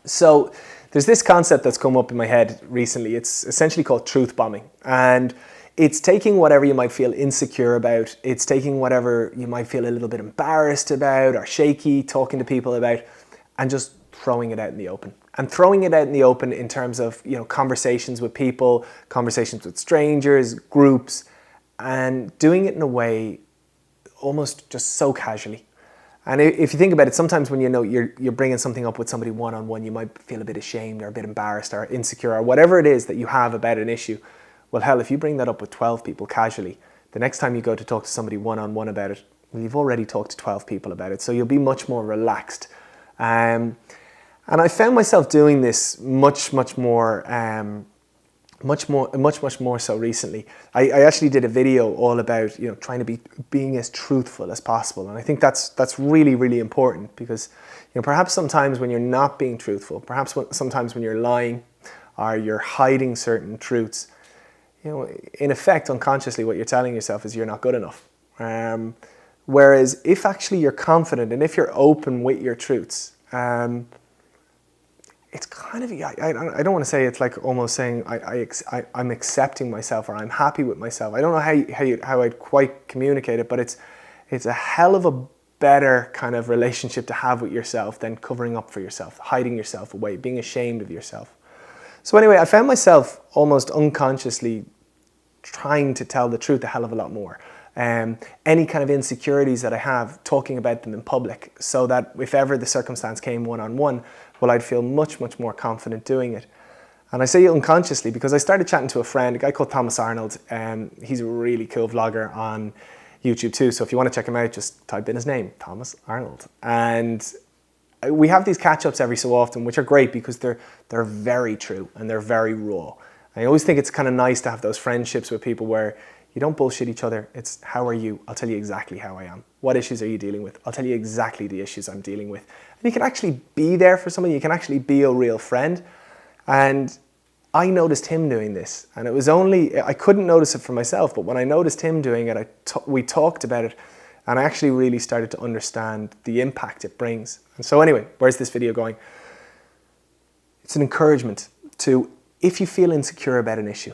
So there's this concept that's come up in my head recently. It's essentially called truth bombing. And it's taking whatever you might feel insecure about. It's taking whatever you might feel a little bit embarrassed about or shaky talking to people about, and just throwing it out in the open. And throwing it out in the open in terms of, conversations with people, conversations with strangers, groups, and doing it in a way almost just so casually. And if you think about it, sometimes when you're bringing something up with somebody one-on-one, you might feel a bit ashamed or a bit embarrassed or insecure or whatever it is that you have about an issue. Well, hell, if you bring that up with 12 people casually, the next time you go to talk to somebody one-on-one about it, well, you've already talked to 12 people about it, so you'll be much more relaxed. And I found myself doing this much more so recently. I actually did a video all about trying to being as truthful as possible, and I think that's really, really important, because perhaps sometimes when you're not being truthful, sometimes when you're lying or you're hiding certain truths, in effect, unconsciously, what you're telling yourself is you're not good enough. Whereas if actually you're confident and if you're open with your truths, it's kind of, I don't want to say it's like almost saying I'm accepting myself or I'm happy with myself. I don't know how I'd quite communicate it, but it's a hell of a better kind of relationship to have with yourself than covering up for yourself, hiding yourself away, being ashamed of yourself. So anyway, I found myself almost unconsciously trying to tell the truth a hell of a lot more. Any kind of insecurities that I have, talking about them in public, so that if ever the circumstance came one-on-one, well, I'd feel much more confident doing it. And I say unconsciously because I started chatting to a friend, a guy called Thomas Arnold. He's a really cool vlogger on YouTube too, so if you want to check him out, just type in his name, Thomas Arnold. And we have these catch-ups every so often, which are great because they're very true and they're very raw. I always think it's kind of nice to have those friendships with people where you don't bullshit each other. It's, how are you? I'll tell you exactly how I am. What issues are you dealing with? I'll tell you exactly the issues I'm dealing with. And you can actually be there for somebody. You can actually be a real friend. And I noticed him doing this. And it was I couldn't notice it for myself, but when I noticed him doing it, we talked about it. And I actually really started to understand the impact it brings. And so anyway, where's this video going? It's an encouragement to, if you feel insecure about an issue,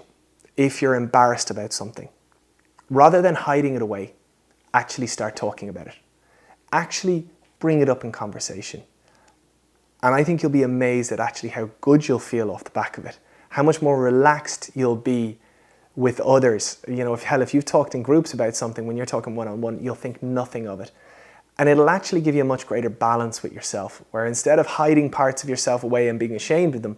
if you're embarrassed about something, rather than hiding it away, actually start talking about it. Actually bring it up in conversation. And I think you'll be amazed at actually how good you'll feel off the back of it, how much more relaxed you'll be with others. If you've talked in groups about something, when you're talking one-on-one, you'll think nothing of it. And it'll actually give you a much greater balance with yourself, where instead of hiding parts of yourself away and being ashamed of them,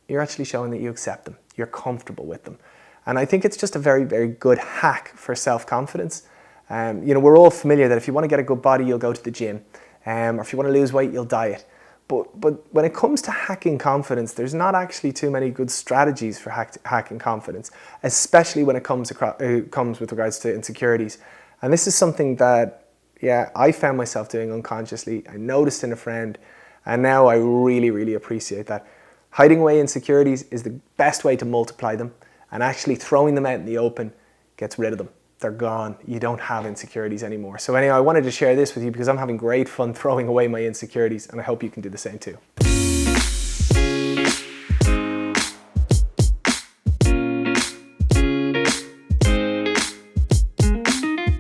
you're actually showing that you accept them, you're comfortable with them. And I think it's just a very, very good hack for self-confidence. We're all familiar that if you want to get a good body, you'll go to the gym. Or if you want to lose weight, you'll diet. But when it comes to hacking confidence, there's not actually too many good strategies for hacking confidence, especially when it comes with regards to insecurities. And this is something that, I found myself doing unconsciously. I noticed in a friend, and now I really, really appreciate that. Hiding away insecurities is the best way to multiply them, and actually throwing them out in the open gets rid of them. They're gone. You don't have insecurities anymore. So anyway, I wanted to share this with you because I'm having great fun throwing away my insecurities, and I hope you can do the same too.